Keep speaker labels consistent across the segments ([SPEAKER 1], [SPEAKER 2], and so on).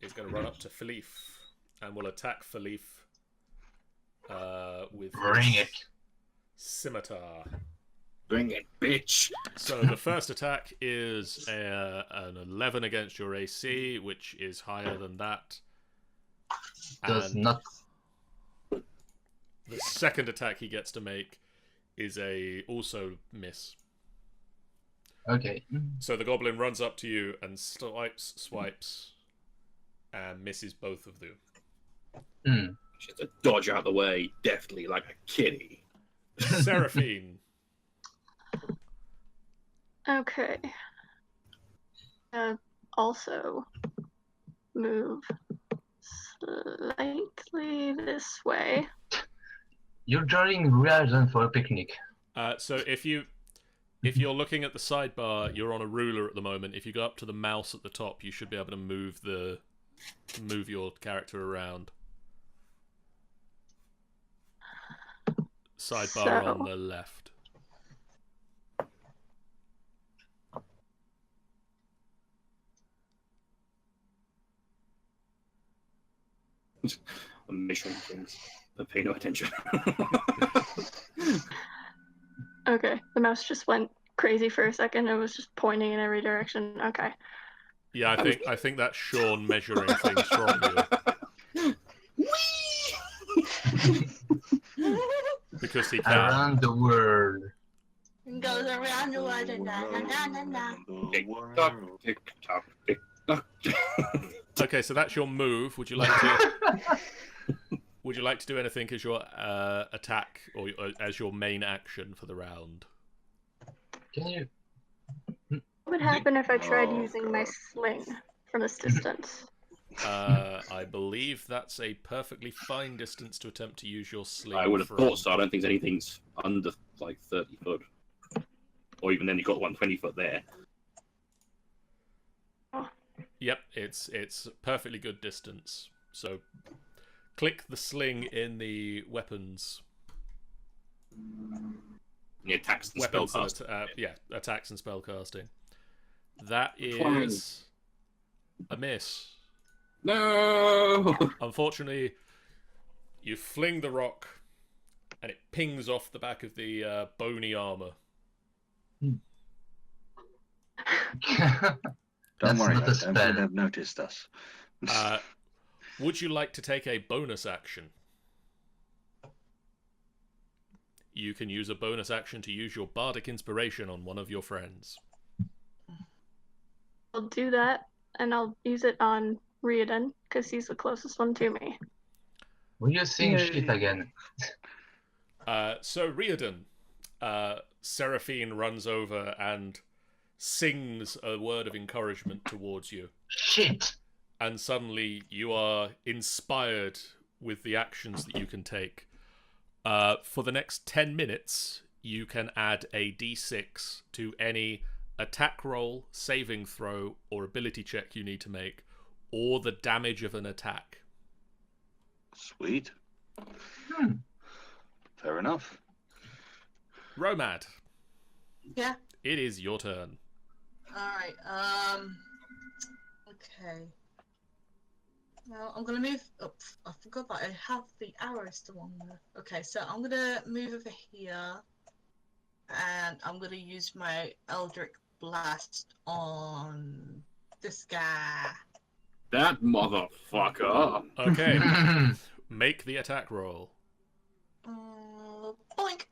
[SPEAKER 1] is going to run up to Philippe and will attack Philippe with
[SPEAKER 2] Bring it.
[SPEAKER 1] scimitar.
[SPEAKER 3] Bring it, bitch.
[SPEAKER 1] So the first attack is an 11 against your AC, which is higher than that.
[SPEAKER 2] Does
[SPEAKER 1] And
[SPEAKER 2] not.
[SPEAKER 1] the second attack he gets to make is also miss.
[SPEAKER 2] Okay.
[SPEAKER 1] So the goblin runs up to you and swipes, and misses both of them.
[SPEAKER 3] Just to dodge out the way, deftly like a kitty.
[SPEAKER 1] Seraphine.
[SPEAKER 4] Okay. Also move slightly this way.
[SPEAKER 2] You're drawing Riordan for a picnic.
[SPEAKER 1] So if you're looking at the sidebar, you're on a ruler at the moment. If you go up to the mouse at the top, you should be able to move your character around. Sidebar on the left.
[SPEAKER 3] I'm measuring things, but pay no attention.
[SPEAKER 4] Okay, the mouse just went crazy for a second. It was just pointing in every direction. Okay.
[SPEAKER 1] Yeah, I think that's Sean measuring things from you. Because he can.
[SPEAKER 2] Around the world.
[SPEAKER 5] Goes around the world and na na na na.
[SPEAKER 3] Tick tock, tick tock, tick tock.
[SPEAKER 1] Okay, so that's your move. Would you like to do anything as your attack or as your main action for the round?
[SPEAKER 2] Can you?
[SPEAKER 4] What would happen if I tried using my sling from this distance?
[SPEAKER 1] I believe that's a perfectly fine distance to attempt to use your sling.
[SPEAKER 3] I would have thought so. I don't think anything's under like 30 foot, or even then you've got 120 foot there.
[SPEAKER 1] Yep, it's perfectly good distance. So, click the sling in the weapons.
[SPEAKER 3] Yeah, attacks and
[SPEAKER 1] Weapons,
[SPEAKER 3] spellcasting.
[SPEAKER 1] attacks and spellcasting. That is a miss.
[SPEAKER 3] No.
[SPEAKER 1] Unfortunately, you fling the rock, and it pings off the back of the bony armor.
[SPEAKER 6] Don't worry,
[SPEAKER 2] not a
[SPEAKER 6] I don't
[SPEAKER 2] spell.
[SPEAKER 6] think they've noticed us.
[SPEAKER 1] Would you like to take a bonus action? You can use a bonus action to use your bardic inspiration on one of your friends.
[SPEAKER 4] I'll do that, and I'll use it on Riordan, because he's the closest one to me.
[SPEAKER 2] Were you saying shit again?
[SPEAKER 1] So Riordan, Seraphine runs over and sings a word of encouragement towards you.
[SPEAKER 2] Shit!
[SPEAKER 1] And suddenly you are inspired with the actions that you can take. For the next 10 minutes, you can add a d6 to any attack roll, saving throw, or ability check you need to make, or the damage of an attack.
[SPEAKER 6] Sweet. Fair enough.
[SPEAKER 1] Romad,
[SPEAKER 5] Yeah.
[SPEAKER 1] it is your turn.
[SPEAKER 5] Alright, okay. Well, I'm gonna move up. I forgot that I have the arrows still on there. Okay, so I'm gonna move over here, and I'm gonna use my Eldritch Blast on this guy.
[SPEAKER 3] That motherfucker.
[SPEAKER 1] Okay, make the attack roll.
[SPEAKER 5] Boink!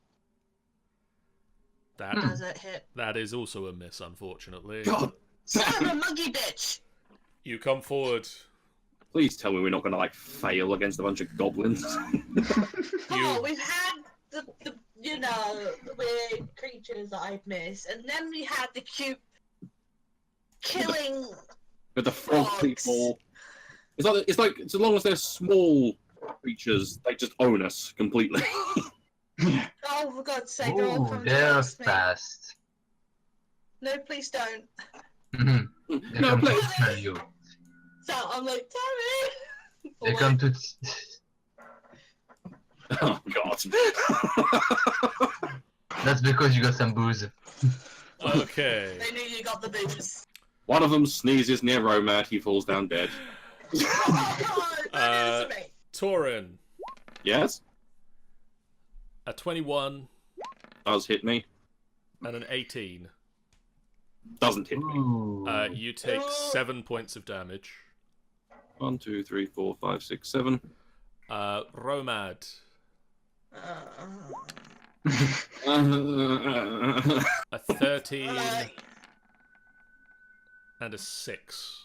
[SPEAKER 5] Does it hit?
[SPEAKER 1] That is also a miss, unfortunately.
[SPEAKER 3] God.
[SPEAKER 5] Son of a monkey bitch!
[SPEAKER 1] You come forward.
[SPEAKER 3] Please tell me we're not going to like fail against a bunch of goblins.
[SPEAKER 5] Oh, we've had the the weird creatures that I've missed, and then we had the cute killing.
[SPEAKER 3] With the frog
[SPEAKER 5] Frogs.
[SPEAKER 3] people. It's like as long as they're small creatures, they just own us completely.
[SPEAKER 5] Oh, for God's sake, they're all
[SPEAKER 2] Ooh,
[SPEAKER 5] coming
[SPEAKER 2] they're
[SPEAKER 5] past me.
[SPEAKER 2] fast.
[SPEAKER 5] No, please don't.
[SPEAKER 2] They
[SPEAKER 3] No,
[SPEAKER 2] come to
[SPEAKER 3] please.
[SPEAKER 2] tell you.
[SPEAKER 5] So I'm like, Tommy!
[SPEAKER 2] They come to.
[SPEAKER 3] Oh God.
[SPEAKER 2] That's because you got some booze.
[SPEAKER 1] Okay.
[SPEAKER 5] They knew you got the booze.
[SPEAKER 3] One of them sneezes near Romad, he falls down dead.
[SPEAKER 5] Oh, that is me.
[SPEAKER 1] Torin,
[SPEAKER 3] Yes,
[SPEAKER 1] a 21
[SPEAKER 3] does hit me.
[SPEAKER 1] and an 18.
[SPEAKER 3] Doesn't hit me.
[SPEAKER 2] Ooh.
[SPEAKER 1] You take 7 points of damage.
[SPEAKER 3] 1, 2, 3, 4, 5, 6, 7.
[SPEAKER 1] Romad, a 13 and a 6.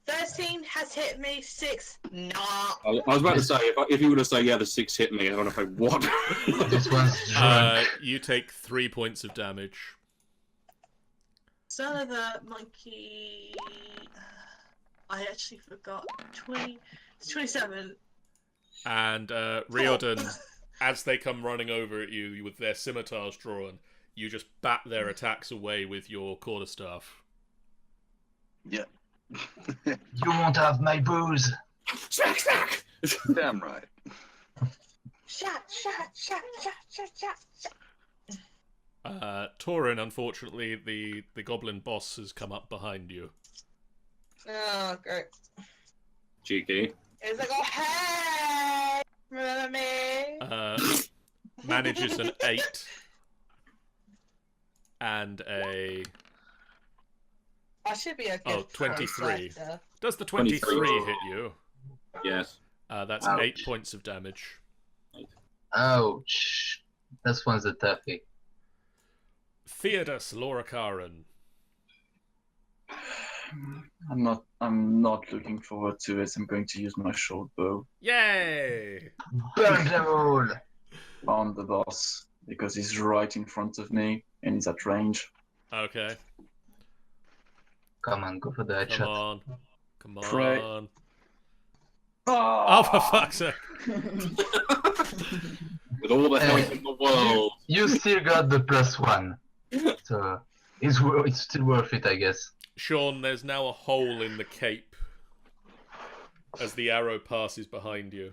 [SPEAKER 5] 13 has hit me. 6, nah.
[SPEAKER 3] I was about to say, if you were to say, yeah, the 6 hit me, I don't know if I what.
[SPEAKER 2] This one's drunk.
[SPEAKER 1] You take 3 points of damage.
[SPEAKER 5] Son of a monkey. I actually forgot. 27.
[SPEAKER 1] And Riordan, as they come running over at you with their scimitars drawn, you just bat their attacks away with your quarterstaff.
[SPEAKER 6] Yeah.
[SPEAKER 2] You won't have my booze.
[SPEAKER 3] Snack, snack!
[SPEAKER 6] Damn right.
[SPEAKER 5] Shot.
[SPEAKER 1] Torin, unfortunately, the goblin boss has come up behind you.
[SPEAKER 5] Oh, great.
[SPEAKER 3] Cheeky.
[SPEAKER 5] It's like, oh, hey! Remember me?
[SPEAKER 1] Manages an 8 and a...
[SPEAKER 5] I should be okay.
[SPEAKER 1] Oh, 23.
[SPEAKER 5] Later.
[SPEAKER 1] Does the 23 hit you?
[SPEAKER 3] Yes.
[SPEAKER 1] That's
[SPEAKER 2] Ouch.
[SPEAKER 1] 8 points of damage.
[SPEAKER 2] Ouch. This one's a toughie.
[SPEAKER 1] Theodos Lorcaran.
[SPEAKER 7] I'm not looking forward to it. I'm going to use my short bow
[SPEAKER 1] Yay!
[SPEAKER 2] Burn them all.
[SPEAKER 7] on the boss because he's right in front of me and he's at range.
[SPEAKER 1] Okay.
[SPEAKER 2] Come on, go for the
[SPEAKER 1] Come
[SPEAKER 2] headshot.
[SPEAKER 1] on. Come on.
[SPEAKER 7] Pray.
[SPEAKER 1] Oh, for fuck's sake.
[SPEAKER 3] With all the health in the world.
[SPEAKER 2] You still got the +1. So it's still worth it, I guess.
[SPEAKER 1] Sean, there's now a hole in the cape as the arrow passes behind you.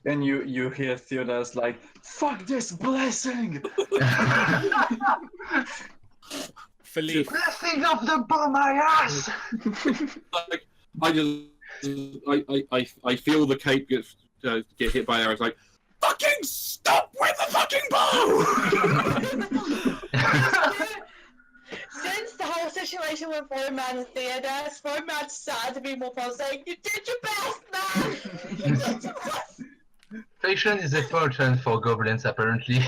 [SPEAKER 7] Then you hear Theodas like, "Fuck this blessing!"
[SPEAKER 1] Philippe,
[SPEAKER 2] Blessing of the bomb, my ass!
[SPEAKER 3] Like, I feel the cape get hit by arrows. Like, fucking stop with the fucking bow!
[SPEAKER 5] Since the whole situation with Romad and Theodos, Romad decided to be more positive, saying, "You did your best, man! You did your best!"
[SPEAKER 2] Faction is important for goblins, apparently.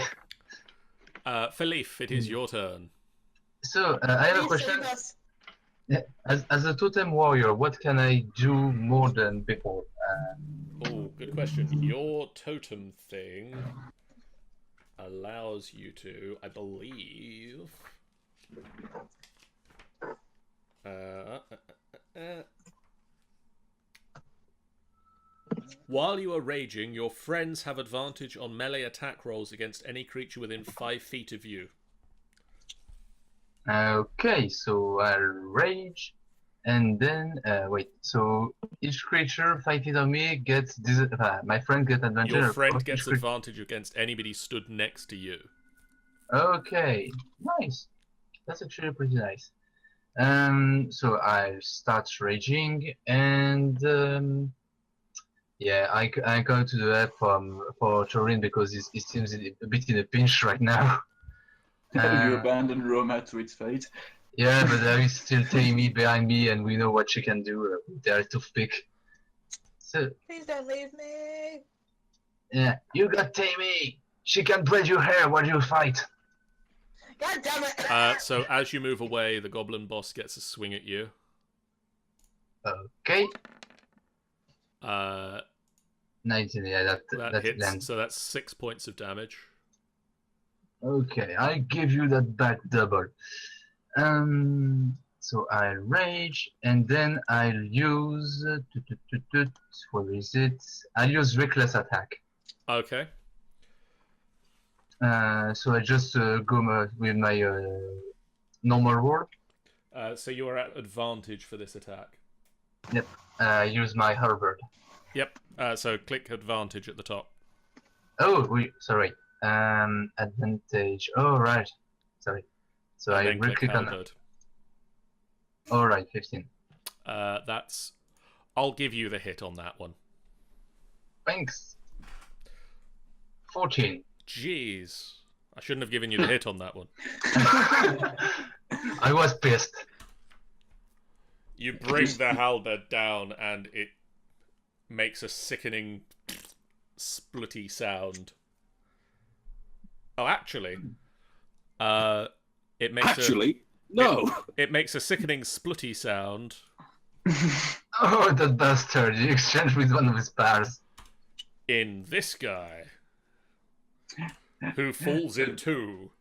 [SPEAKER 1] Philippe, it is your turn.
[SPEAKER 2] So, I have a
[SPEAKER 5] Please
[SPEAKER 2] question.
[SPEAKER 5] save us.
[SPEAKER 2] As a totem warrior, what can I do more than before?
[SPEAKER 1] Oh, good question. Your totem thing allows you to, I believe... While you are raging, your friends have advantage on melee attack rolls against any creature within 5 feet of you.
[SPEAKER 2] Okay, so I'll rage, and then wait. So each creature 5 feet of me gets my friend gets advantage.
[SPEAKER 1] Your
[SPEAKER 2] of
[SPEAKER 1] friend
[SPEAKER 2] each
[SPEAKER 1] gets
[SPEAKER 2] creature.
[SPEAKER 1] advantage against anybody stood next to you.
[SPEAKER 2] Okay, nice. That's actually pretty nice. So I start raging, and yeah, I go to the help for Torin because he seems a bit in a pinch right now.
[SPEAKER 7] You abandon Roma to its fate.
[SPEAKER 2] Yeah, but there is still Tammy behind me, and we know what she can do with their toothpick. So
[SPEAKER 5] Please don't leave me.
[SPEAKER 2] yeah, you got Tammy. She can braid your hair while you fight.
[SPEAKER 5] God damn it!
[SPEAKER 1] So as you move away, the goblin boss gets a swing at you.
[SPEAKER 2] Okay.
[SPEAKER 1] 19,
[SPEAKER 2] 19, yeah, that
[SPEAKER 1] hits.
[SPEAKER 2] lands.
[SPEAKER 1] So that's 6 points of damage.
[SPEAKER 2] Okay, I give you that back double. So I'll rage, and then I'll use what is it? I'll use reckless attack.
[SPEAKER 1] Okay.
[SPEAKER 2] So I just go with my normal roll.
[SPEAKER 1] So you are at advantage for this attack.
[SPEAKER 2] Use my halberd.
[SPEAKER 1] Yep. So click advantage at the top.
[SPEAKER 2] Oh, sorry. Advantage. Oh, right. Sorry. So
[SPEAKER 1] And
[SPEAKER 2] I
[SPEAKER 1] then click
[SPEAKER 2] click on.
[SPEAKER 1] halberd.
[SPEAKER 2] All right, 15.
[SPEAKER 1] That's I'll give you the hit on that one.
[SPEAKER 2] Thanks. 14.
[SPEAKER 1] Jeez. I shouldn't have given you the hit on that one.
[SPEAKER 2] I was pissed.
[SPEAKER 1] You bring the halberd down and it makes a sickening splitty sound. Oh, actually, it makes
[SPEAKER 3] no.
[SPEAKER 1] It makes a sickening splitty sound.
[SPEAKER 2] Oh, that bastard! You exchanged with one of his pals.
[SPEAKER 1] In this guy, who falls in two,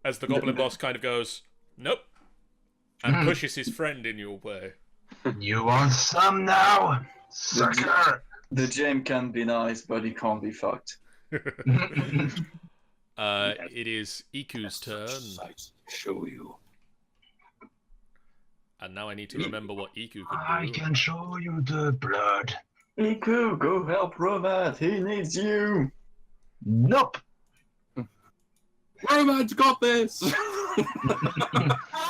[SPEAKER 1] as the goblin boss kind of goes, nope, and pushes his friend in your way.
[SPEAKER 2] You want some now, sucker?
[SPEAKER 7] The gem can be nice, but it can't be fucked.
[SPEAKER 1] It is Iku's turn,
[SPEAKER 3] Show you.
[SPEAKER 1] and now I need to remember what Iku can
[SPEAKER 2] I
[SPEAKER 1] do.
[SPEAKER 2] can show you the blood.
[SPEAKER 7] Iku, go help Romat. He needs you.
[SPEAKER 2] Nope.
[SPEAKER 3] Roman's got this!
[SPEAKER 5] I'm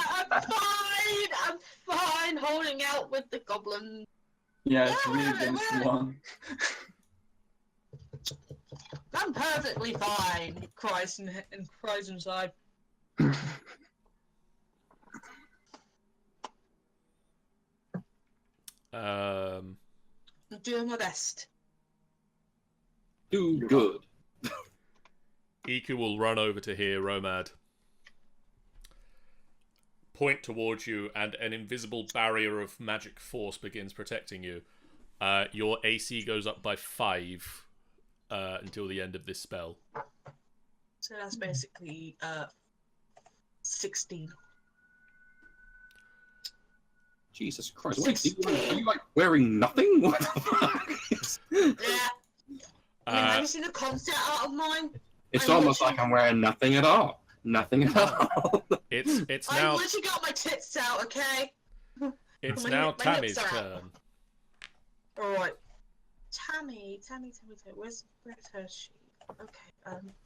[SPEAKER 5] fine. I'm fine. Holding out with the goblin.
[SPEAKER 7] Yeah, 3 against 1.
[SPEAKER 5] I'm perfectly fine. He cries and cries inside.
[SPEAKER 1] Um,
[SPEAKER 5] I'm doing my best.
[SPEAKER 3] Do good.
[SPEAKER 1] Iku will run over to here, Romad. Point towards you, and an invisible barrier of magic force begins protecting you. Your AC goes up by 5 until the end of this spell.
[SPEAKER 5] So that's basically 16.
[SPEAKER 3] Jesus Christ. Wait, are you like wearing nothing? What the fuck?
[SPEAKER 5] Yeah. Have you seen the concept art of mine?
[SPEAKER 3] It's
[SPEAKER 5] I'm
[SPEAKER 3] almost
[SPEAKER 5] literally-
[SPEAKER 3] like I'm wearing nothing at all. Nothing at all.
[SPEAKER 1] It's
[SPEAKER 5] I
[SPEAKER 1] now
[SPEAKER 5] literally got my tits out, okay?
[SPEAKER 1] it's
[SPEAKER 5] my
[SPEAKER 1] now
[SPEAKER 5] lips
[SPEAKER 1] Tammy's
[SPEAKER 5] are out.
[SPEAKER 1] turn.
[SPEAKER 5] Alright. Tammy. Where's her sheet? Okay,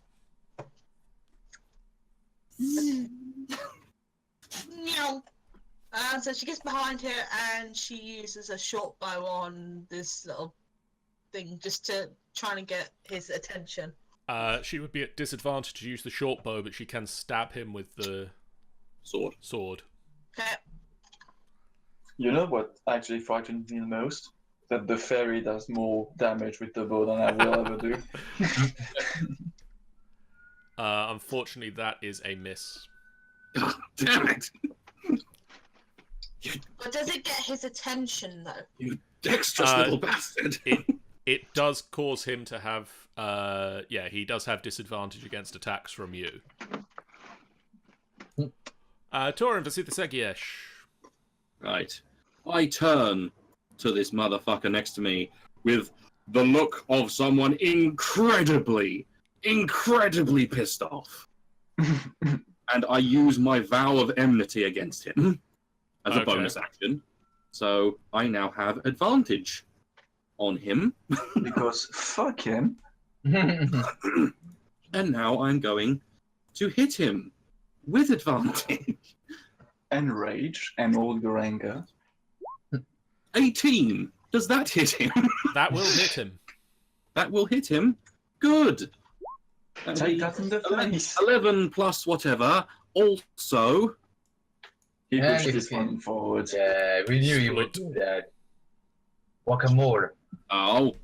[SPEAKER 5] Meow. So she gets behind her and she uses a short bow on this little thing just to try and get his attention.
[SPEAKER 1] She would be at disadvantage to use the short bow, but she can stab him with the
[SPEAKER 3] Sword.
[SPEAKER 5] Okay.
[SPEAKER 7] You know what actually frightened me the most? That the fairy does more damage with the bow than I will ever do.
[SPEAKER 1] Unfortunately, that is a miss.
[SPEAKER 3] Damn it!
[SPEAKER 5] But does it get his attention though?
[SPEAKER 3] You dexterous little bastard!
[SPEAKER 1] It does cause him to have, he does have disadvantage against attacks from you. Torin Vasithasegiesh.
[SPEAKER 3] Right. I turn to this motherfucker next to me with the look of someone incredibly pissed off. And I use my vow of enmity against him as a
[SPEAKER 1] Okay.
[SPEAKER 3] bonus action. So I now have advantage on him.
[SPEAKER 7] Because fuck him.
[SPEAKER 3] And now I'm going to hit him with advantage.
[SPEAKER 7] And rage and all your anger.
[SPEAKER 3] 18. Does that hit him?
[SPEAKER 1] That will hit him.
[SPEAKER 3] That will hit him. Good. That'll
[SPEAKER 7] Take
[SPEAKER 3] be
[SPEAKER 7] that in the face.
[SPEAKER 3] 11 plus whatever. Also,
[SPEAKER 7] He
[SPEAKER 2] Yeah,
[SPEAKER 7] pushed
[SPEAKER 2] you
[SPEAKER 7] this
[SPEAKER 2] can-
[SPEAKER 7] one forward.
[SPEAKER 2] Yeah, we knew you would do that. Guacamole.
[SPEAKER 3] oh,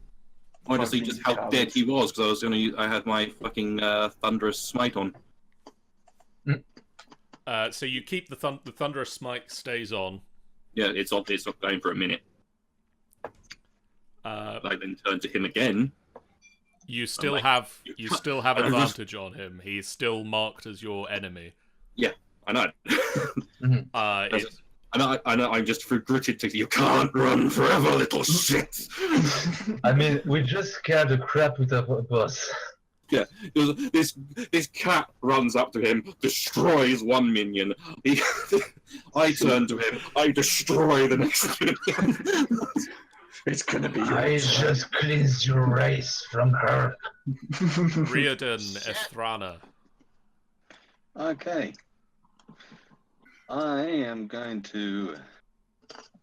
[SPEAKER 3] I wanted to see
[SPEAKER 7] Fucking
[SPEAKER 3] just how
[SPEAKER 7] coward.
[SPEAKER 3] dead he was because I was I had my fucking thunderous smite on.
[SPEAKER 1] So you keep the thunderous smite stays on.
[SPEAKER 3] Yeah, it's not going for a minute. I then turn to him again.
[SPEAKER 1] You still
[SPEAKER 3] like,
[SPEAKER 1] have
[SPEAKER 3] you
[SPEAKER 1] have
[SPEAKER 3] I just-
[SPEAKER 1] advantage on him. He's still marked as your enemy.
[SPEAKER 3] I know.
[SPEAKER 1] It,
[SPEAKER 3] I know. I'm just regretted to. You can't run forever, little shit.
[SPEAKER 2] I mean, we just scared the crap out of us.
[SPEAKER 3] This cat runs up to him, destroys one minion. I turn to him, I destroy the next minion.
[SPEAKER 7] It's gonna be
[SPEAKER 2] I just cleansed your race from her.
[SPEAKER 1] Riordan Ethrana.
[SPEAKER 6] Okay. I am going to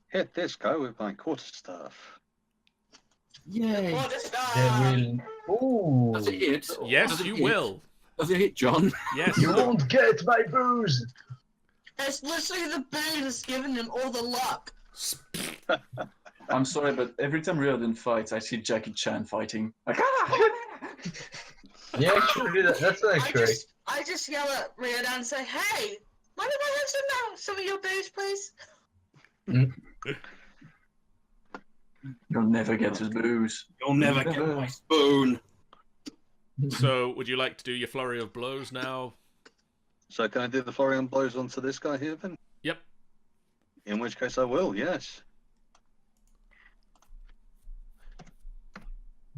[SPEAKER 8] hit this guy with my quarterstaff.
[SPEAKER 3] Yay!
[SPEAKER 2] They will. Ooh.
[SPEAKER 3] Does it hit?
[SPEAKER 1] Yes,
[SPEAKER 3] Does it
[SPEAKER 1] you
[SPEAKER 3] hit?
[SPEAKER 1] will.
[SPEAKER 3] Does it hit, John?
[SPEAKER 1] Yes.
[SPEAKER 2] You won't get my booze.
[SPEAKER 5] It's literally the booze that's giving him all the luck.
[SPEAKER 7] I'm sorry, but every time Riordan fights, I see Jackie Chan fighting. Like, ah!
[SPEAKER 2] Yeah, actually, that's not accurate.
[SPEAKER 5] I just yell at Riordan and say, "Hey, mind if I have some of your booze, please?"
[SPEAKER 7] You'll never get his booze.
[SPEAKER 3] You'll never get my spoon.
[SPEAKER 1] So, would you like to do your flurry of blows now?
[SPEAKER 8] So can I do the flurry and blows onto this guy here then?
[SPEAKER 1] Yep.
[SPEAKER 8] In which case I will, yes.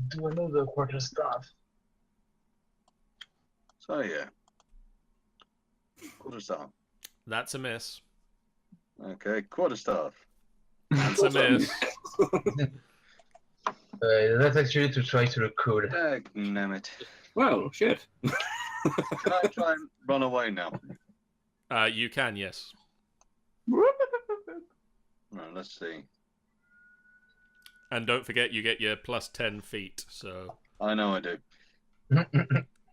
[SPEAKER 2] Do another quarterstaff.
[SPEAKER 8] So yeah. Quarterstaff.
[SPEAKER 1] That's a miss.
[SPEAKER 8] Okay, quarterstaff.
[SPEAKER 1] That's a miss.
[SPEAKER 2] That's actually to try to look cool.
[SPEAKER 8] Dagnammit.
[SPEAKER 3] Well, shit.
[SPEAKER 8] Can I try and run away now?
[SPEAKER 1] You can, yes.
[SPEAKER 8] Right, let's see.
[SPEAKER 1] And don't forget, you get your plus 10 feet, so
[SPEAKER 8] I know I do.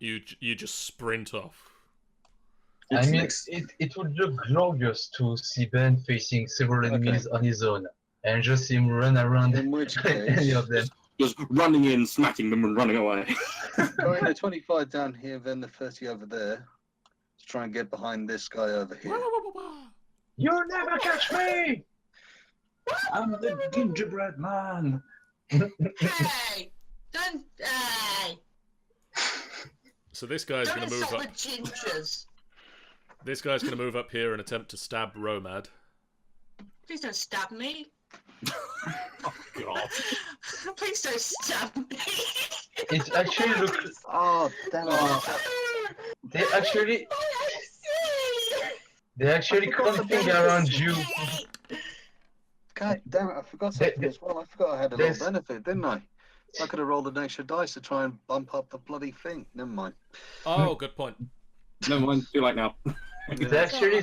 [SPEAKER 1] you just sprint off.
[SPEAKER 2] I
[SPEAKER 7] It's
[SPEAKER 2] mean,
[SPEAKER 7] next.
[SPEAKER 2] it would look glorious to see Ben facing several enemies on his own, and just him run around
[SPEAKER 8] In which
[SPEAKER 2] any
[SPEAKER 8] case,
[SPEAKER 2] of them.
[SPEAKER 3] Just running in, smacking them, and running away.
[SPEAKER 8] going the 25 down here, then the 30 over there. Let's try and get behind this guy over here.
[SPEAKER 2] You'll never catch me!
[SPEAKER 7] I'm the gingerbread man.
[SPEAKER 5] Hey, don't, hey,
[SPEAKER 1] So this guy's
[SPEAKER 5] don't
[SPEAKER 1] going to move
[SPEAKER 5] insult
[SPEAKER 1] up.
[SPEAKER 5] the gingers.
[SPEAKER 1] This guy's going to move up here and attempt to stab Romad.
[SPEAKER 5] Please don't stab me.
[SPEAKER 3] God.
[SPEAKER 5] Please don't stab me.
[SPEAKER 2] It actually looks.
[SPEAKER 8] Oh, damn it.
[SPEAKER 2] They're actually clumping around you.
[SPEAKER 8] God damn it, I forgot something as well. I forgot I had a little benefit, didn't I? I could have rolled an extra dice to try and bump up the bloody thing. Never mind.
[SPEAKER 1] Oh, good point.
[SPEAKER 3] Never mind. Too late now.
[SPEAKER 2] They're actually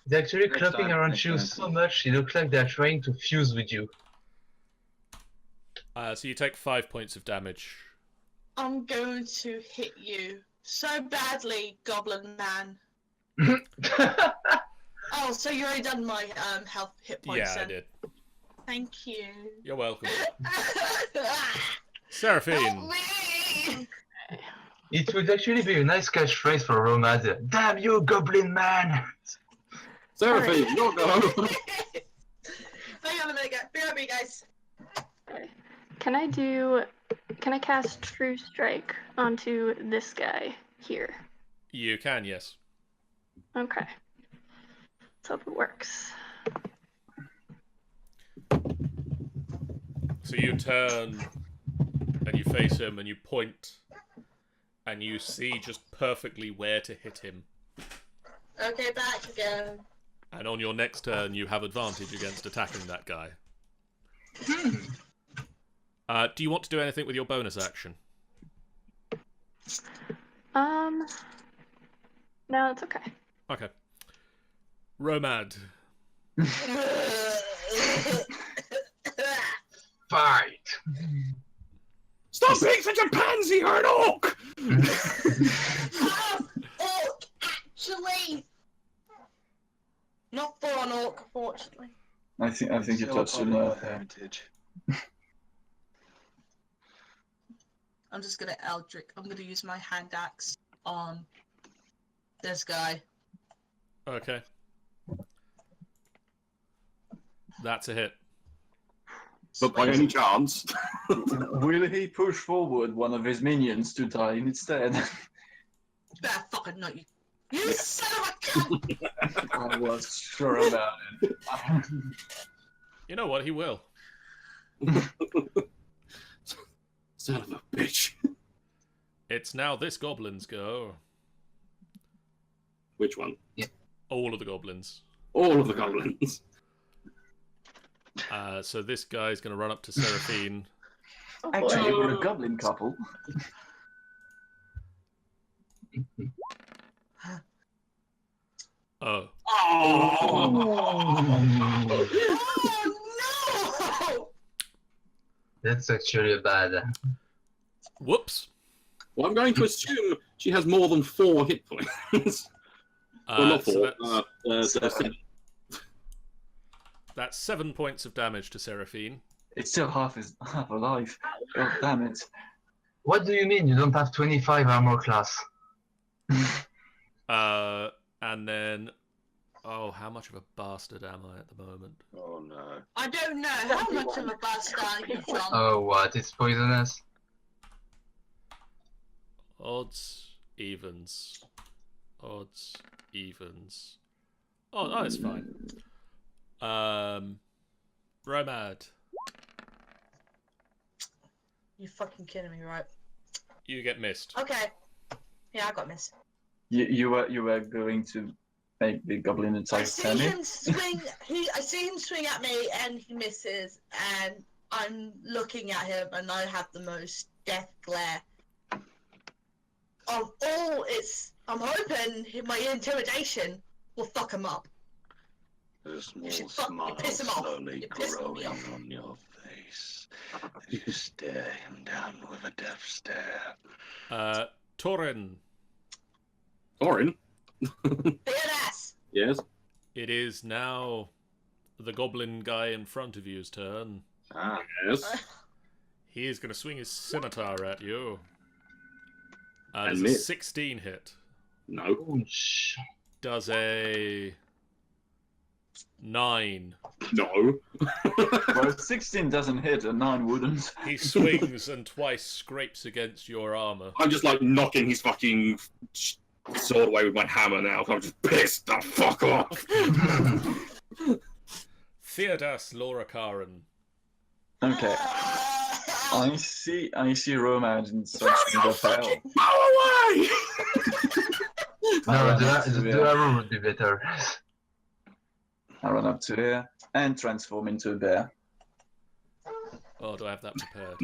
[SPEAKER 8] Next
[SPEAKER 2] clapping
[SPEAKER 8] time,
[SPEAKER 2] around
[SPEAKER 8] next
[SPEAKER 2] you
[SPEAKER 8] time.
[SPEAKER 2] so much, it looks like they're trying to fuse with you.
[SPEAKER 1] So you take 5 points of damage.
[SPEAKER 5] I'm going to hit you so badly, Goblin Man. Oh, so you already done my health hit points
[SPEAKER 1] Yeah, I
[SPEAKER 5] then.
[SPEAKER 1] did.
[SPEAKER 5] Thank you.
[SPEAKER 1] You're welcome.
[SPEAKER 5] Help
[SPEAKER 1] Seraphine.
[SPEAKER 5] me!
[SPEAKER 2] It would actually be a nice catchphrase for Romad. Damn you, Goblin Man!
[SPEAKER 3] Seraphine, your go.
[SPEAKER 5] Hang on a minute, be right back, guys.
[SPEAKER 4] Can I cast True Strike onto this guy here?
[SPEAKER 1] You can, yes.
[SPEAKER 4] Okay. Let's hope it works.
[SPEAKER 1] So you turn and you face him and you point and you see just perfectly where to hit him.
[SPEAKER 5] Okay, back again.
[SPEAKER 1] And on your next turn, you have advantage against attacking that guy. Do you want to do anything with your bonus action?
[SPEAKER 4] No, it's okay.
[SPEAKER 1] Okay. Romad.
[SPEAKER 2] Fight!
[SPEAKER 3] Stop being such a pansy, you're an orc!
[SPEAKER 5] Orc, actually. Not for an orc, unfortunately.
[SPEAKER 7] I think you touched a nerve there.
[SPEAKER 8] heritage.
[SPEAKER 5] I'm just gonna Eldritch. I'm gonna use my hand axe on this guy.
[SPEAKER 1] Okay. That's a hit.
[SPEAKER 3] But by any chance.
[SPEAKER 7] Will he push forward one of his minions to die instead?
[SPEAKER 5] Better fucking not you. You son of a cunt!
[SPEAKER 7] I was sure about it.
[SPEAKER 1] You know what? He will.
[SPEAKER 3] Son of a bitch.
[SPEAKER 1] It's now this goblin's go.
[SPEAKER 3] Which one?
[SPEAKER 1] All of the goblins.
[SPEAKER 3] All of the goblins.
[SPEAKER 1] So this guy's going to run up to Seraphine.
[SPEAKER 4] Oh,
[SPEAKER 7] Actually,
[SPEAKER 4] boy.
[SPEAKER 7] we're a goblin couple.
[SPEAKER 1] Oh.
[SPEAKER 3] Oh!
[SPEAKER 5] Oh
[SPEAKER 2] That's actually bad.
[SPEAKER 1] Whoops.
[SPEAKER 3] Well, I'm going to assume she has more than 4 hit points. Well, not 4.
[SPEAKER 7] Seven.
[SPEAKER 1] That's 7 points of damage to Seraphine.
[SPEAKER 7] It's still half alive. God damn it.
[SPEAKER 2] What do you mean you don't have 25 armor class?
[SPEAKER 1] And then, oh, how much of a bastard am I at the moment?
[SPEAKER 8] Oh no.
[SPEAKER 5] I don't know. How much of a bastard are you, John?
[SPEAKER 2] Oh, what? It's poisonous?
[SPEAKER 1] Odds, evens. Odds, evens. Oh, it's fine. Romad,
[SPEAKER 5] You fucking kidding me, right?
[SPEAKER 1] you get missed.
[SPEAKER 5] Okay. Yeah, I got missed.
[SPEAKER 7] You were going to make the goblin
[SPEAKER 5] I
[SPEAKER 7] attack
[SPEAKER 5] see
[SPEAKER 7] Tammy?
[SPEAKER 5] him swing. I see him swing at me, and he misses. And I'm looking at him, and I have the most death glare. Of all, I'm hoping my intimidation will fuck him up.
[SPEAKER 8] A small
[SPEAKER 5] should
[SPEAKER 8] smile
[SPEAKER 5] piss him off.
[SPEAKER 8] slowly
[SPEAKER 5] You're pissing me
[SPEAKER 8] growing
[SPEAKER 5] off.
[SPEAKER 8] on your face. You stare him down with a death stare.
[SPEAKER 1] Torin,
[SPEAKER 3] Orin?
[SPEAKER 5] Badass.
[SPEAKER 3] Yes.
[SPEAKER 1] it is now the goblin guy in front of you's turn.
[SPEAKER 8] Ah,
[SPEAKER 3] Yes.
[SPEAKER 1] He is going to swing his scimitar at you.
[SPEAKER 3] And
[SPEAKER 1] Does a
[SPEAKER 3] miss.
[SPEAKER 1] 16 hit.
[SPEAKER 3] No.
[SPEAKER 2] Ouch.
[SPEAKER 1] Does a 9.
[SPEAKER 3] No.
[SPEAKER 7] Well, 16 doesn't hit, a 9 wouldn't.
[SPEAKER 1] He swings and twice scrapes against your armor.
[SPEAKER 3] I'm just like knocking his fucking sword away with my hammer now. I'm just pissed the fuck off.
[SPEAKER 1] Theodas Lorakaran.
[SPEAKER 7] Okay. I see Romad in such
[SPEAKER 3] Throw your
[SPEAKER 7] of hell.
[SPEAKER 3] fucking bow away!
[SPEAKER 2] No,
[SPEAKER 7] Yeah.
[SPEAKER 2] the arrow would be better.
[SPEAKER 7] I run up to here and transform into a bear.
[SPEAKER 1] Oh, do I have that prepared?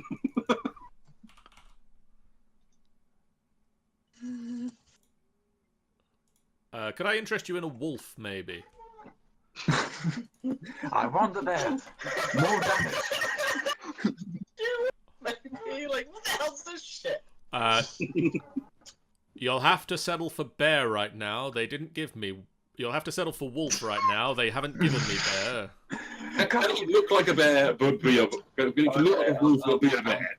[SPEAKER 1] Could I interest you in a wolf, maybe?
[SPEAKER 7] I want the bear. More damage.
[SPEAKER 5] Like, what the hell's this shit?
[SPEAKER 1] You'll have to settle for bear right now. They didn't give me... You'll have to settle for wolf right now. They haven't given me bear.
[SPEAKER 3] Can he look like a bear, but be a... Can he look like a wolf, but be a bear?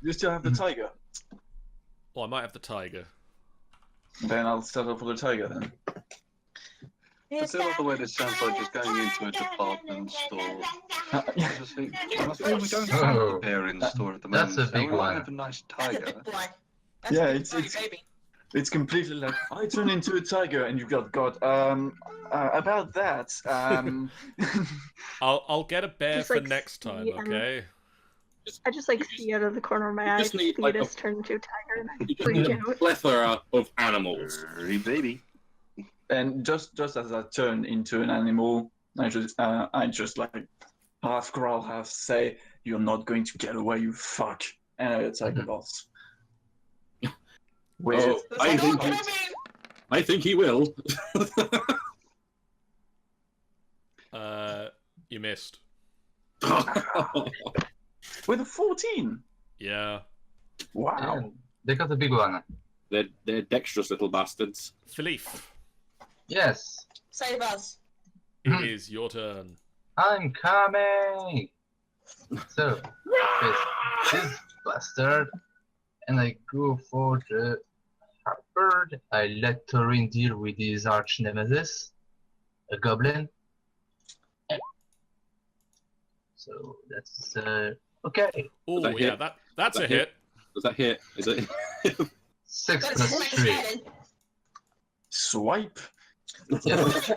[SPEAKER 7] You still have the tiger.
[SPEAKER 1] Well, I might have the tiger.
[SPEAKER 7] Then I'll settle for the tiger then.
[SPEAKER 8] Consider the way this sounds like just going into a department store. Just think, I'm afraid we don't have a bear in store at the moment.
[SPEAKER 2] That's a big
[SPEAKER 8] so we might
[SPEAKER 2] one.
[SPEAKER 8] have a nice
[SPEAKER 5] That's a
[SPEAKER 8] tiger.
[SPEAKER 5] big boy. That's
[SPEAKER 7] Yeah,
[SPEAKER 5] a big
[SPEAKER 7] it's-
[SPEAKER 5] boy, baby.
[SPEAKER 7] It's completely like, I turn into a tiger and you got God. About that,
[SPEAKER 1] I'll get a bear
[SPEAKER 4] Just,
[SPEAKER 1] for
[SPEAKER 4] like,
[SPEAKER 1] next time,
[SPEAKER 4] see,
[SPEAKER 1] okay?
[SPEAKER 4] I just like see out of the corner of my eye,
[SPEAKER 3] just need, like,
[SPEAKER 4] Theodas turn into a tiger and I
[SPEAKER 3] You just
[SPEAKER 4] freak
[SPEAKER 3] need a
[SPEAKER 4] out.
[SPEAKER 3] plethora of animals.
[SPEAKER 8] Furry baby.
[SPEAKER 7] and just as I turn into an animal, I just like half growl, half say, "You're not going to get away, you fuck!" And I attack the boss. With
[SPEAKER 3] Oh, I think
[SPEAKER 5] Don't
[SPEAKER 3] he,
[SPEAKER 5] kill me!
[SPEAKER 3] I think he will.
[SPEAKER 1] You missed.
[SPEAKER 7] with a 14.
[SPEAKER 1] Yeah.
[SPEAKER 7] Wow.
[SPEAKER 2] Yeah, they got a big one.
[SPEAKER 3] They're dexterous little bastards.
[SPEAKER 1] Philippe,
[SPEAKER 2] Yes,
[SPEAKER 5] Save us.
[SPEAKER 1] it is your turn.
[SPEAKER 2] I'm coming. So, this bastard, and I go for the bird. I let Torin deal with his arch nemesis, a goblin. So that's okay.
[SPEAKER 1] Oh,
[SPEAKER 3] that
[SPEAKER 1] yeah,
[SPEAKER 3] hit?
[SPEAKER 1] that's
[SPEAKER 3] That
[SPEAKER 1] a
[SPEAKER 3] hit?
[SPEAKER 1] hit.
[SPEAKER 3] Does that hit? Is it?
[SPEAKER 2] 6
[SPEAKER 5] Gotta
[SPEAKER 2] plus
[SPEAKER 5] smash
[SPEAKER 2] 3.
[SPEAKER 5] head in.
[SPEAKER 7] Swipe.
[SPEAKER 2] Yes.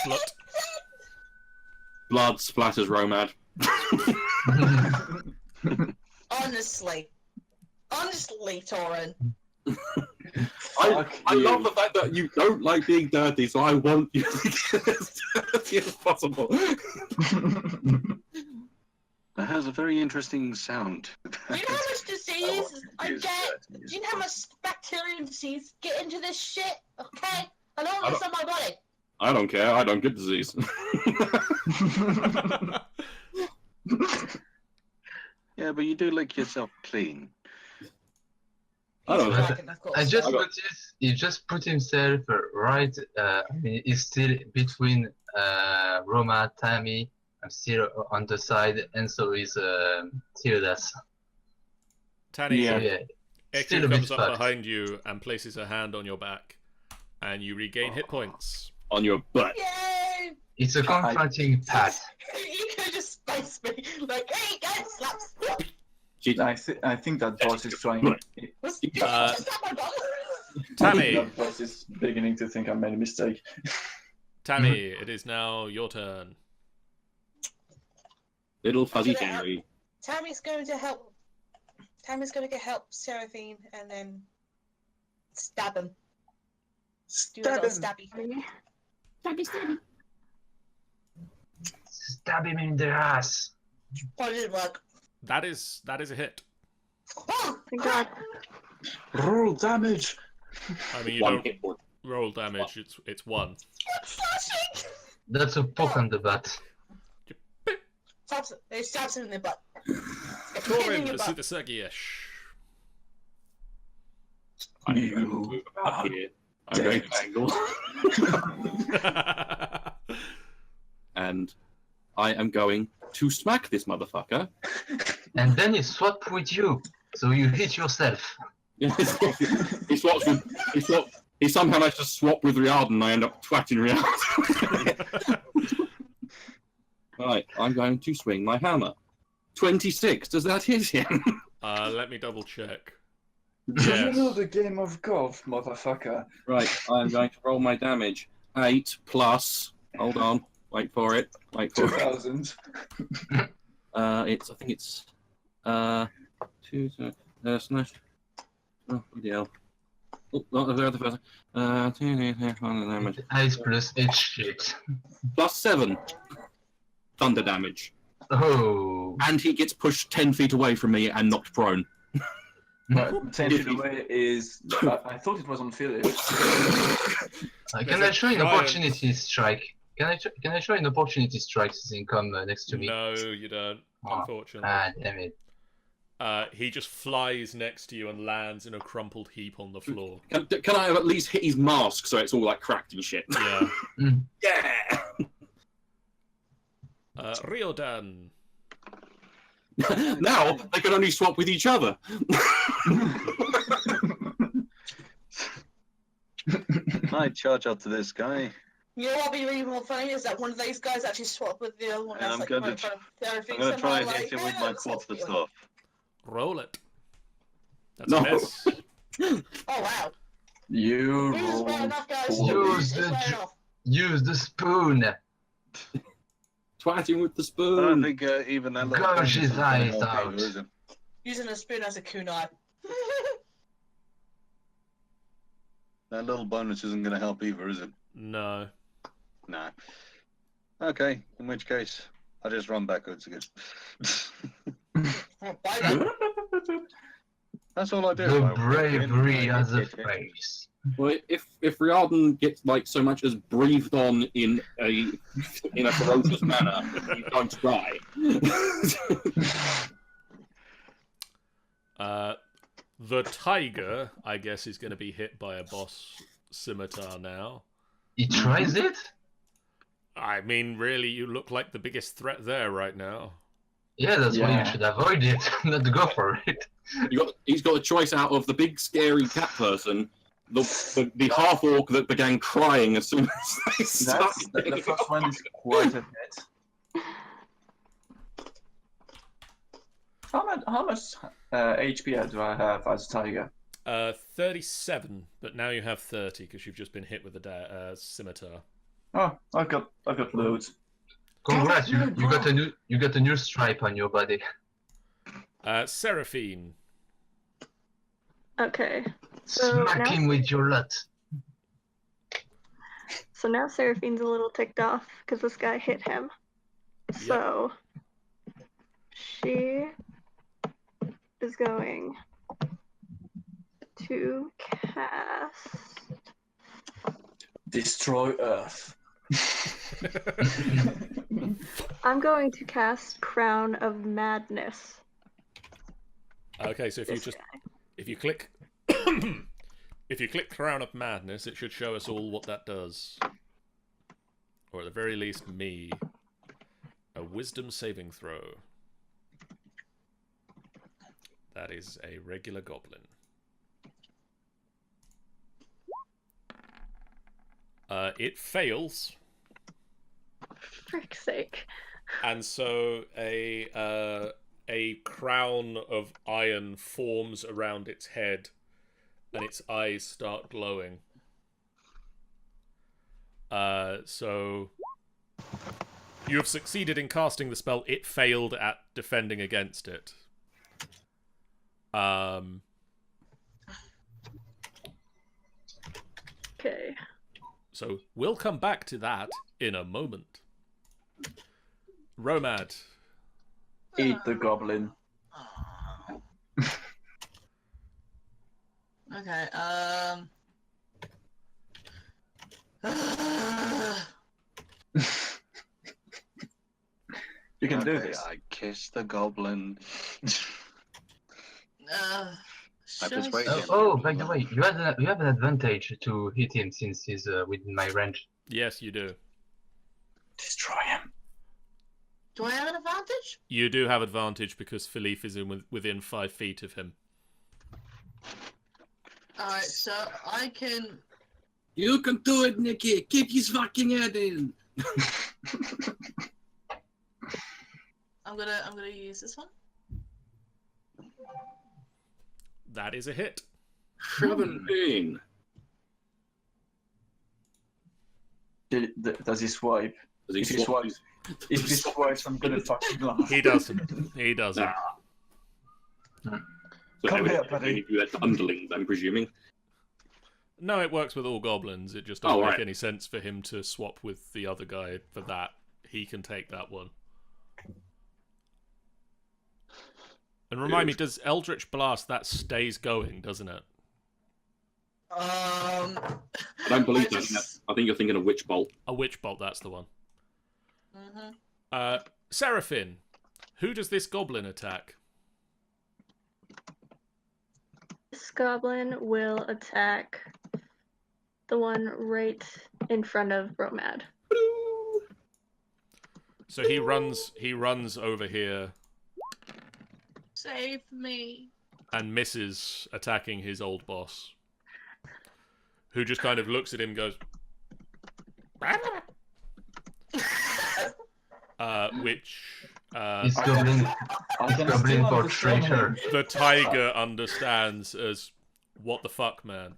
[SPEAKER 1] Slut.
[SPEAKER 3] Blood splatters Romad.
[SPEAKER 5] Honestly, Torin.
[SPEAKER 3] I love the fact that you don't like being dirty, so I want you to get as dirty as possible.
[SPEAKER 8] That has a very interesting sound.
[SPEAKER 5] Do you know how much disease I
[SPEAKER 8] Use
[SPEAKER 5] get?
[SPEAKER 8] that.
[SPEAKER 5] Do you know how much bacteria and disease get into this shit? Okay? I don't want this on my body.
[SPEAKER 3] I don't care. I don't get disease.
[SPEAKER 8] Yeah, but you do lick yourself clean.
[SPEAKER 3] I don't know.
[SPEAKER 2] I just noticed he just put himself right. I mean, he's still between Roma, Tammy. I'm still on the side, and so is Tildas.
[SPEAKER 1] Tanny,
[SPEAKER 7] Yeah.
[SPEAKER 2] Still
[SPEAKER 1] Eku
[SPEAKER 2] a bit
[SPEAKER 1] comes up
[SPEAKER 2] fucked.
[SPEAKER 1] behind you and places a hand on your back, and you regain hit points.
[SPEAKER 3] On your butt.
[SPEAKER 5] Yay!
[SPEAKER 2] It's a confronting pat.
[SPEAKER 5] You could just space me. Like, hey, guys, slaps.
[SPEAKER 7] I think that boss is trying.
[SPEAKER 1] Tammy,
[SPEAKER 7] That boss is beginning to think I made a mistake.
[SPEAKER 1] Tammy, it is now your turn.
[SPEAKER 3] Little fuzzy Henry.
[SPEAKER 5] Tammy's going to help. Tammy's going to get help Seraphine and then stab him. Do a
[SPEAKER 7] Stab
[SPEAKER 5] little
[SPEAKER 7] him.
[SPEAKER 5] stabby.
[SPEAKER 2] Stab him in the ass.
[SPEAKER 5] Oh, it didn't work.
[SPEAKER 1] That is a hit.
[SPEAKER 5] Oh,
[SPEAKER 4] Thank God.
[SPEAKER 7] Roll damage.
[SPEAKER 1] I mean, you
[SPEAKER 3] One
[SPEAKER 1] don't
[SPEAKER 3] hit point.
[SPEAKER 1] roll damage. It's one.
[SPEAKER 5] flashing!
[SPEAKER 2] That's a poke on the butt.
[SPEAKER 5] It stabs him in the butt.
[SPEAKER 1] Corin, Sergiesh.
[SPEAKER 3] I'm going to move about here. I'm going to angle. And I am going to smack this motherfucker.
[SPEAKER 2] And then he swap with you, so you hit yourself.
[SPEAKER 3] he swaps with. He somehow managed to swap with Riordan, and I end up twatting Riordan. Right, I'm going to swing my hammer. 26. Does that hit him?
[SPEAKER 1] Let me double check.
[SPEAKER 7] Do you
[SPEAKER 1] Yes.
[SPEAKER 7] know the game of golf, motherfucker?
[SPEAKER 3] Right, I'm going to roll my damage. 8 plus. Hold on. Wait for it. Wait for it.
[SPEAKER 7] 2000.
[SPEAKER 3] I think it's 2 slash. Oh, bloody hell. Oh, not the other person. 2 damage.
[SPEAKER 2] Ice plus H shit.
[SPEAKER 3] Plus 7 thunder damage.
[SPEAKER 2] Oh.
[SPEAKER 3] And he gets pushed 10 feet away from me and knocked prone.
[SPEAKER 7] Right, 10 feet away is. I thought it was on Philip.
[SPEAKER 2] Can I show you an opportunity strike? Can I show you an opportunity strike since he come next to me?
[SPEAKER 1] No, you don't.
[SPEAKER 2] Oh,
[SPEAKER 1] Unfortunately.
[SPEAKER 2] Ah, damn it.
[SPEAKER 1] He just flies next to you and lands in a crumpled heap on the floor.
[SPEAKER 3] Can I at least hit his mask so it's all like cracked and shit?
[SPEAKER 1] Yeah.
[SPEAKER 3] Yeah!
[SPEAKER 1] Riordan.
[SPEAKER 3] Now they can only swap with each other.
[SPEAKER 8] I charge up to this guy.
[SPEAKER 5] You know what would be really more funny is that one of these guys actually swapped with the other one.
[SPEAKER 8] And
[SPEAKER 5] That's
[SPEAKER 8] I'm
[SPEAKER 5] like
[SPEAKER 8] gonna
[SPEAKER 5] right in front of Seraphine.
[SPEAKER 8] I'm going to try and
[SPEAKER 5] Somehow,
[SPEAKER 8] hit him
[SPEAKER 5] like,
[SPEAKER 8] with my
[SPEAKER 5] let's swap
[SPEAKER 8] quarter
[SPEAKER 5] you.
[SPEAKER 8] staff.
[SPEAKER 1] Roll it. That's
[SPEAKER 3] No.
[SPEAKER 1] a miss.
[SPEAKER 5] Oh wow.
[SPEAKER 7] You
[SPEAKER 5] This is
[SPEAKER 7] roll.
[SPEAKER 5] fair enough, guys.
[SPEAKER 7] Use
[SPEAKER 5] This is
[SPEAKER 2] the
[SPEAKER 5] fair
[SPEAKER 2] ju-
[SPEAKER 5] enough.
[SPEAKER 2] Use the spoon.
[SPEAKER 3] Twatting with the
[SPEAKER 8] I don't
[SPEAKER 3] spoon.
[SPEAKER 8] think even that little
[SPEAKER 2] Gosh,
[SPEAKER 8] bonus
[SPEAKER 2] his
[SPEAKER 8] is gonna
[SPEAKER 2] eyes
[SPEAKER 8] help
[SPEAKER 2] out.
[SPEAKER 8] either, is it?
[SPEAKER 5] Using a spoon as a kunai.
[SPEAKER 8] That little bonus isn't going to help either, is it?
[SPEAKER 1] No.
[SPEAKER 8] No. Okay, in which case, I'll just run backwards again.
[SPEAKER 5] Bye then.
[SPEAKER 8] That's all I do.
[SPEAKER 2] The
[SPEAKER 8] I walk in,
[SPEAKER 2] bravery
[SPEAKER 8] I
[SPEAKER 2] has a
[SPEAKER 8] hit it.
[SPEAKER 2] face.
[SPEAKER 3] Well, if Riordan gets like so much as breathed on in a ferocious manner, he's going to die.
[SPEAKER 1] The tiger, I guess, is going to be hit by a boss scimitar now.
[SPEAKER 2] He tries it?
[SPEAKER 1] I mean, really, you look like the biggest threat there right now.
[SPEAKER 2] Yeah, that's why
[SPEAKER 7] Yeah.
[SPEAKER 2] you should avoid it, not go for it.
[SPEAKER 3] He's got a choice out of the big scary cat person, the half orc that began crying as soon as they started.
[SPEAKER 7] The first one is quite a hit. How much HP do I have as a tiger?
[SPEAKER 1] 37, but now you have 30 because you've just been hit with a scimitar.
[SPEAKER 7] Oh, I've got loads.
[SPEAKER 2] Congrats, you got a new stripe on your body.
[SPEAKER 1] Seraphine.
[SPEAKER 4] Okay. So
[SPEAKER 2] Smack
[SPEAKER 4] now,
[SPEAKER 2] him with your nut.
[SPEAKER 4] so now Seraphine's a little ticked off because this guy hit him. So she is going to cast.
[SPEAKER 7] Destroy Earth.
[SPEAKER 4] I'm going to cast Crown of Madness.
[SPEAKER 1] Okay, so if you click if you click Crown of Madness, it should show us all what that does. Or at the very least, me. A wisdom saving throw. That is a regular goblin. It fails.
[SPEAKER 4] Frick's sake.
[SPEAKER 1] And so a crown of iron forms around its head, and its eyes start glowing. So you have succeeded in casting the spell. It failed at defending against it.
[SPEAKER 4] Okay.
[SPEAKER 1] So we'll come back to that in a moment. Romad.
[SPEAKER 7] Eat the goblin.
[SPEAKER 5] Okay,
[SPEAKER 7] You can do
[SPEAKER 8] Okay,
[SPEAKER 7] this.
[SPEAKER 8] I kiss the goblin. I
[SPEAKER 5] should
[SPEAKER 8] persuade
[SPEAKER 5] I-
[SPEAKER 8] him.
[SPEAKER 2] Oh, by the way, you have an advantage to hit him since he's within my range.
[SPEAKER 1] Yes, you do.
[SPEAKER 7] Destroy him.
[SPEAKER 5] Do I have an advantage?
[SPEAKER 1] You do have advantage because Philippe is within 5 feet of him.
[SPEAKER 5] Alright, so I can...
[SPEAKER 3] You can do it, Nicky. Kick his fucking head in.
[SPEAKER 5] I'm gonna use this one.
[SPEAKER 1] That is a hit.
[SPEAKER 3] 17.
[SPEAKER 7] Does he swipe?
[SPEAKER 3] Does he
[SPEAKER 7] If he
[SPEAKER 3] swap
[SPEAKER 7] swipes, if he swipes, I'm gonna fucking laugh.
[SPEAKER 1] He doesn't. He doesn't.
[SPEAKER 3] So
[SPEAKER 7] Come
[SPEAKER 3] every-
[SPEAKER 7] here, buddy.
[SPEAKER 3] You had underlings, I'm presuming.
[SPEAKER 1] No, it works with all goblins. It just doesn't
[SPEAKER 3] Oh,
[SPEAKER 1] make
[SPEAKER 3] right.
[SPEAKER 1] any sense for him to swap with the other guy for that. He can take that one. And remind me, does Eldritch Blast, that stays going, doesn't it?
[SPEAKER 3] I don't believe that. I think you're thinking of Witch Bolt.
[SPEAKER 1] A Witch Bolt, that's the one.
[SPEAKER 5] Mm-hmm.
[SPEAKER 1] Seraphine, who does this goblin attack?
[SPEAKER 4] This goblin will attack the one right in front of Romad.
[SPEAKER 1] So he runs over here
[SPEAKER 5] Save me.
[SPEAKER 1] and misses attacking his old boss, who just kind of looks at him and goes, which
[SPEAKER 2] He's goblin for traitor.
[SPEAKER 1] the tiger understands as, what the fuck, man?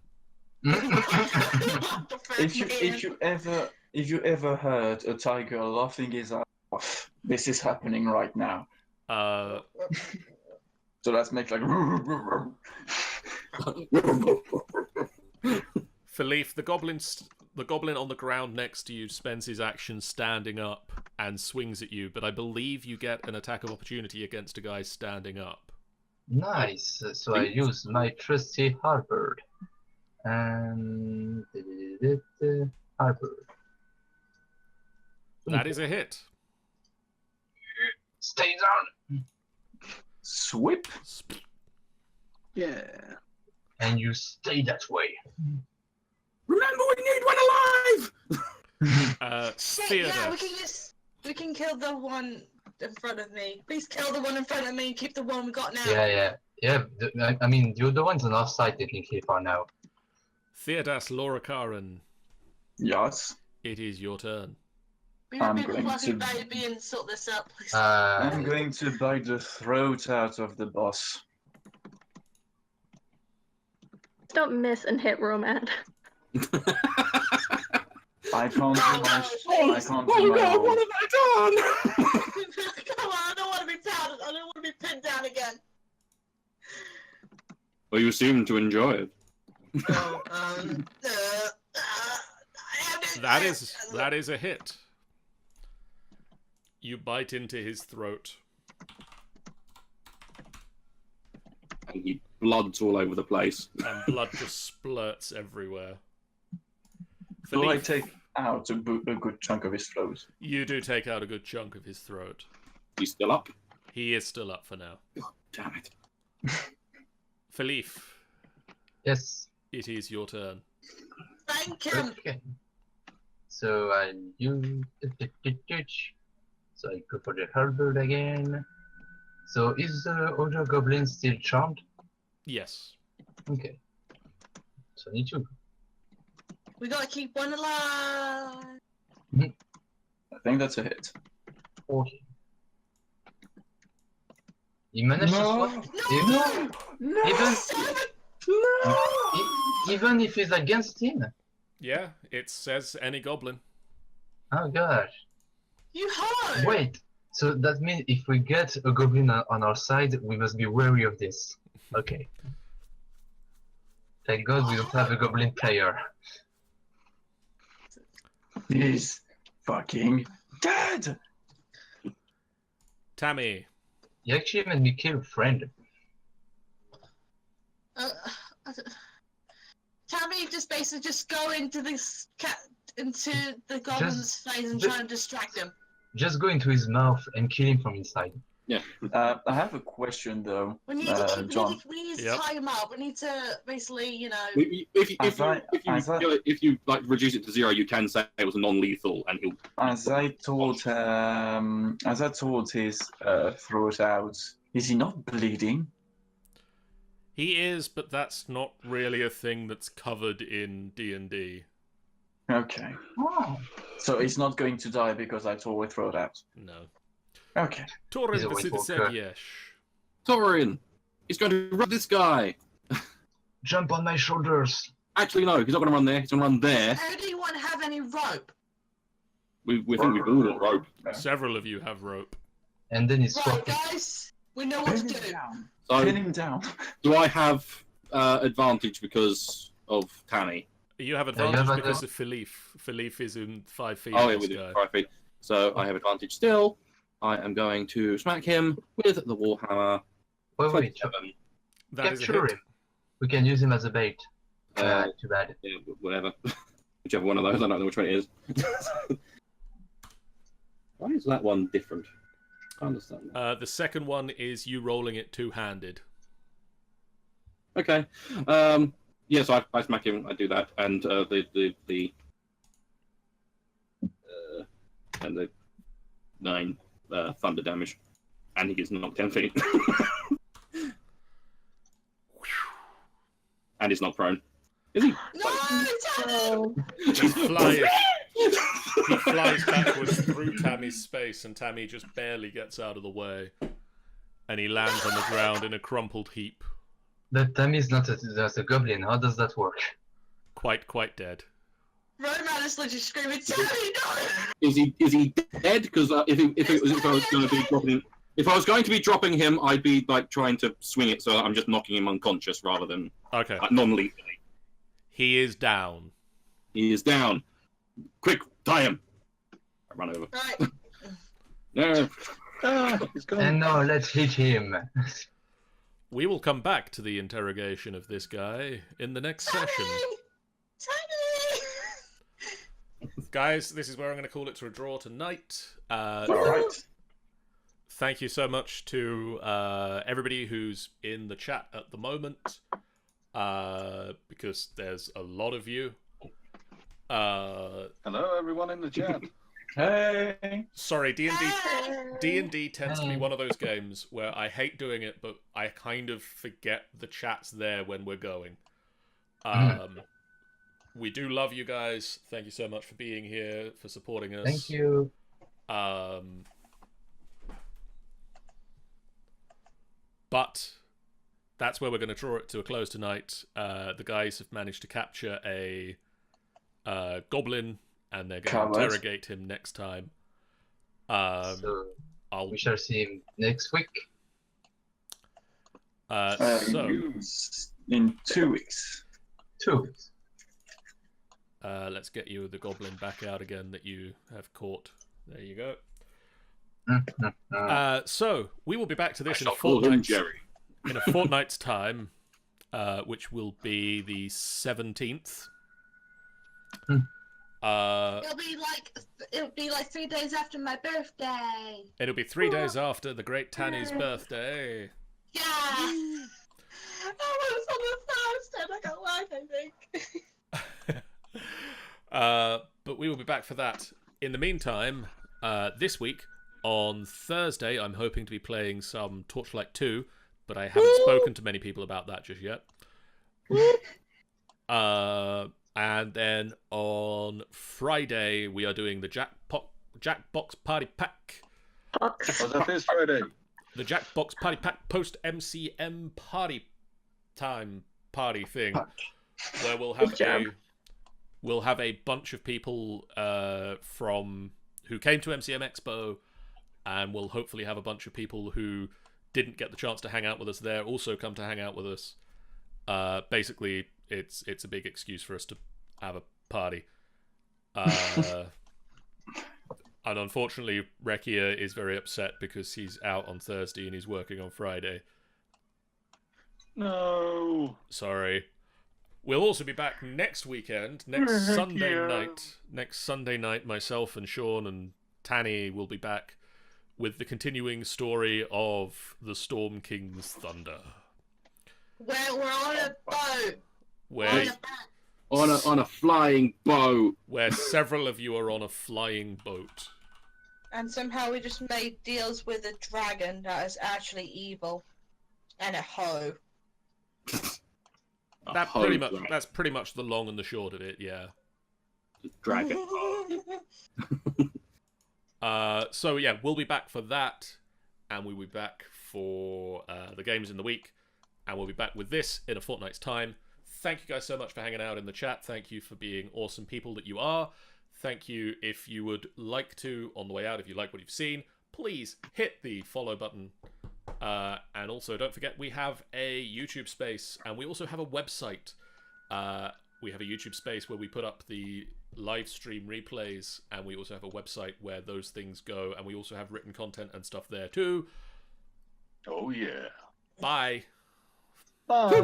[SPEAKER 7] If you ever heard a tiger laughing his ass off, this is happening right now. So let's make like.
[SPEAKER 1] Philippe, the goblin on the ground next to you spends his action standing up and swings at you, but I believe you get an attack of opportunity against a guy standing up.
[SPEAKER 2] Nice. So I use my trusty halberd. And halberd.
[SPEAKER 1] That is a hit.
[SPEAKER 2] Stay down.
[SPEAKER 7] Sweep.
[SPEAKER 8] Yeah.
[SPEAKER 2] And you stay that way.
[SPEAKER 3] Remember, we need one alive!
[SPEAKER 5] Shit, yeah,
[SPEAKER 1] Theodos.
[SPEAKER 5] we can kill the one in front of me. Please kill the one in front of me and keep the one we got now.
[SPEAKER 2] Yeah. I mean, you're the ones on offside technically for now.
[SPEAKER 1] Theodas Lorakaran,
[SPEAKER 7] Yes.
[SPEAKER 1] it is your turn.
[SPEAKER 5] Be a
[SPEAKER 7] I'm
[SPEAKER 5] big
[SPEAKER 7] going
[SPEAKER 5] fluffy
[SPEAKER 7] to-
[SPEAKER 5] baby and sort this out, please.
[SPEAKER 7] I'm going to bite the throat out of the boss.
[SPEAKER 4] Don't miss and hit Romad.
[SPEAKER 7] I can't do my. I can't
[SPEAKER 3] Oh
[SPEAKER 7] do my
[SPEAKER 3] god,
[SPEAKER 7] roll.
[SPEAKER 3] what have I done?
[SPEAKER 5] Come on, I don't want to be pounded. I don't want to be pinned down again.
[SPEAKER 3] Well, you seem to enjoy it.
[SPEAKER 5] No,
[SPEAKER 1] That is a hit. You bite into his throat.
[SPEAKER 3] And he bloods all over the place.
[SPEAKER 1] And blood just splurts everywhere.
[SPEAKER 7] Do I
[SPEAKER 1] Philippe,
[SPEAKER 7] take out a good chunk of his throat?
[SPEAKER 1] you do take out a good chunk of his throat.
[SPEAKER 3] He's still up.
[SPEAKER 1] He is still up for now.
[SPEAKER 3] Damn it.
[SPEAKER 1] Philippe,
[SPEAKER 2] Yes.
[SPEAKER 1] it is your turn.
[SPEAKER 5] Thank him.
[SPEAKER 2] Okay. So I use. So I go for the halberd again. So is the other goblin still charmed?
[SPEAKER 1] Yes.
[SPEAKER 2] Okay. So I need two.
[SPEAKER 5] We gotta keep one alive.
[SPEAKER 7] I think that's a hit.
[SPEAKER 2] 40. He managed to swap. Even if he's against him.
[SPEAKER 1] Yeah, it says any goblin.
[SPEAKER 2] Oh gosh.
[SPEAKER 5] You heard.
[SPEAKER 2] Wait. So that means if we get a goblin on our side, we must be wary of this. Okay. Thank God we don't have a goblin player.
[SPEAKER 7] He's fucking dead!
[SPEAKER 1] Tammy.
[SPEAKER 2] You actually made me kill a friend.
[SPEAKER 5] Tammy just basically just go into this into the goblin's face and try and distract him.
[SPEAKER 2] Just go into his mouth and kill him from inside.
[SPEAKER 3] Yeah.
[SPEAKER 7] I have a question though,
[SPEAKER 5] We need to keep,
[SPEAKER 7] John.
[SPEAKER 5] we need to tie him up. We need to basically, you know.
[SPEAKER 3] If you like reduce it to 0, you can say it was non-lethal, and he'll.
[SPEAKER 7] As I told his throat out, is he not bleeding?
[SPEAKER 1] He is, but that's not really a thing that's covered in D&D.
[SPEAKER 7] Okay.
[SPEAKER 2] Oh.
[SPEAKER 7] So he's not going to die because I tore his throat out.
[SPEAKER 1] No.
[SPEAKER 7] Okay.
[SPEAKER 1] Torin
[SPEAKER 2] He's a
[SPEAKER 1] the
[SPEAKER 2] White
[SPEAKER 1] said
[SPEAKER 2] Walker.
[SPEAKER 1] yes.
[SPEAKER 3] Torin, he's going to run this guy.
[SPEAKER 2] Jump on my shoulders.
[SPEAKER 3] Actually, no, he's not going to run there. He's going to run there.
[SPEAKER 5] Does anyone have any rope?
[SPEAKER 3] We think we've all got rope.
[SPEAKER 1] Several of you have rope.
[SPEAKER 2] And then he's
[SPEAKER 5] Right,
[SPEAKER 2] swapping.
[SPEAKER 5] guys, we know what to do.
[SPEAKER 3] So,
[SPEAKER 7] Pin him down.
[SPEAKER 3] do I have advantage because of Tammy?
[SPEAKER 1] You have
[SPEAKER 2] you
[SPEAKER 1] advantage
[SPEAKER 2] have
[SPEAKER 1] because of Philippe. Philippe is in 5 feet.
[SPEAKER 3] Oh,
[SPEAKER 1] of
[SPEAKER 3] yeah,
[SPEAKER 1] this
[SPEAKER 3] we
[SPEAKER 1] guy.
[SPEAKER 3] do. 5 feet. So I have advantage still. I am going to smack him with the Warhammer.
[SPEAKER 2] Wait.
[SPEAKER 3] 27.
[SPEAKER 1] That is a
[SPEAKER 2] Capture
[SPEAKER 1] hit.
[SPEAKER 2] him. We can use him as a bait.
[SPEAKER 3] Uh,
[SPEAKER 2] Too bad.
[SPEAKER 3] Yeah, whatever. Whichever one of those. I don't know which one it is. Why is that one different? I understand that.
[SPEAKER 1] The second one is you rolling it two-handed.
[SPEAKER 3] Okay. Yeah, so I smack him. I do that, and the 9 thunder damage, and he gets knocked 10 feet, and he's not prone. Is he?
[SPEAKER 5] No,
[SPEAKER 1] He flies. He flies backwards through Tammy's space, and Tammy just barely gets out of the way, and he lands on the ground in a crumpled heap,
[SPEAKER 2] But Tammy's not a goblin. How does that work?
[SPEAKER 1] quite dead.
[SPEAKER 5] Roman is literally screaming, Tammy, no!
[SPEAKER 3] Is he dead? Because if I was going to be dropping, if I was going to be dropping him, I'd be like trying to swing it so I'm just knocking him unconscious rather than
[SPEAKER 1] Okay.
[SPEAKER 3] non-lethally.
[SPEAKER 1] He is down.
[SPEAKER 3] He is down. Quick, tie him. I run over.
[SPEAKER 5] Right.
[SPEAKER 3] No.
[SPEAKER 8] He's gone.
[SPEAKER 2] And now let's hit him.
[SPEAKER 1] We will come back to the interrogation of this guy in the next session.
[SPEAKER 5] Tammy!
[SPEAKER 1] Guys, this is where I'm going to call it to a draw tonight.
[SPEAKER 7] All right.
[SPEAKER 1] Thank you so much to everybody who's in the chat at the moment, because there's a lot of you.
[SPEAKER 8] Hello, everyone in the chat.
[SPEAKER 7] Hey.
[SPEAKER 1] Sorry, D&D tends to be one of those games where I hate doing it, but I kind of forget the chat's there when we're going. We do love you guys. Thank you so much for being here, for supporting us.
[SPEAKER 2] Thank you.
[SPEAKER 1] But that's where we're going to draw it to a close tonight. The guys have managed to capture a goblin, and they're going to interrogate him next time.
[SPEAKER 2] So we shall see him next week.
[SPEAKER 7] In 2 weeks.
[SPEAKER 2] 2 weeks.
[SPEAKER 1] Let's get you the goblin back out again that you have caught. There you go. So we will be back to this in a fortnight's time, which will be the 17th.
[SPEAKER 5] It'll be like 3 days after my birthday.
[SPEAKER 1] It'll be 3 days after the great Tanny's birthday.
[SPEAKER 5] Yeah. was on the first and I got work, I think.
[SPEAKER 1] But we will be back for that. In the meantime, this week, on Thursday, I'm hoping to be playing some Torchlight 2, but I haven't spoken to many people about that just yet. And then on Friday, we are doing the Jackbox Party Pack.
[SPEAKER 4] Box.
[SPEAKER 8] Was that this Friday?
[SPEAKER 1] The Jackbox Party Pack post MCM party time party thing, where we'll have a bunch of people from who came to MCM Expo, and we'll hopefully have a bunch of people who didn't get the chance to hang out with us there also come to hang out with us. Basically, it's a big excuse for us to have a party. And unfortunately, Rekia is very upset because he's out on Thursday and he's working on Friday.
[SPEAKER 8] No.
[SPEAKER 1] Sorry. We'll also be back next weekend, next Sunday night. Next Sunday night, myself and Sean and Tanny will be back with the continuing story of the Storm King's Thunder.
[SPEAKER 5] Where we're on a boat.
[SPEAKER 1] Where
[SPEAKER 3] On a flying boat.
[SPEAKER 1] where several of you are on a flying boat.
[SPEAKER 5] And somehow we just made deals with a dragon that is actually evil. And a hoe.
[SPEAKER 1] That's pretty much the long and the short of it, yeah.
[SPEAKER 3] Dragon.
[SPEAKER 1] So yeah, we'll be back for that, and we'll be back for the games in the week, and we'll be back with this in a fortnight's time. Thank you guys so much for hanging out in the chat. Thank you for being awesome people that you are. Thank you. If you would like to, on the way out, if you like what you've seen, please hit the follow button. And also, don't forget, we have a YouTube space, and we also have a website. We have a YouTube space where we put up the live stream replays, and we also have a website where those things go, and we also have written content and stuff there too.
[SPEAKER 8] Oh yeah.
[SPEAKER 1] Bye.
[SPEAKER 7] Bye.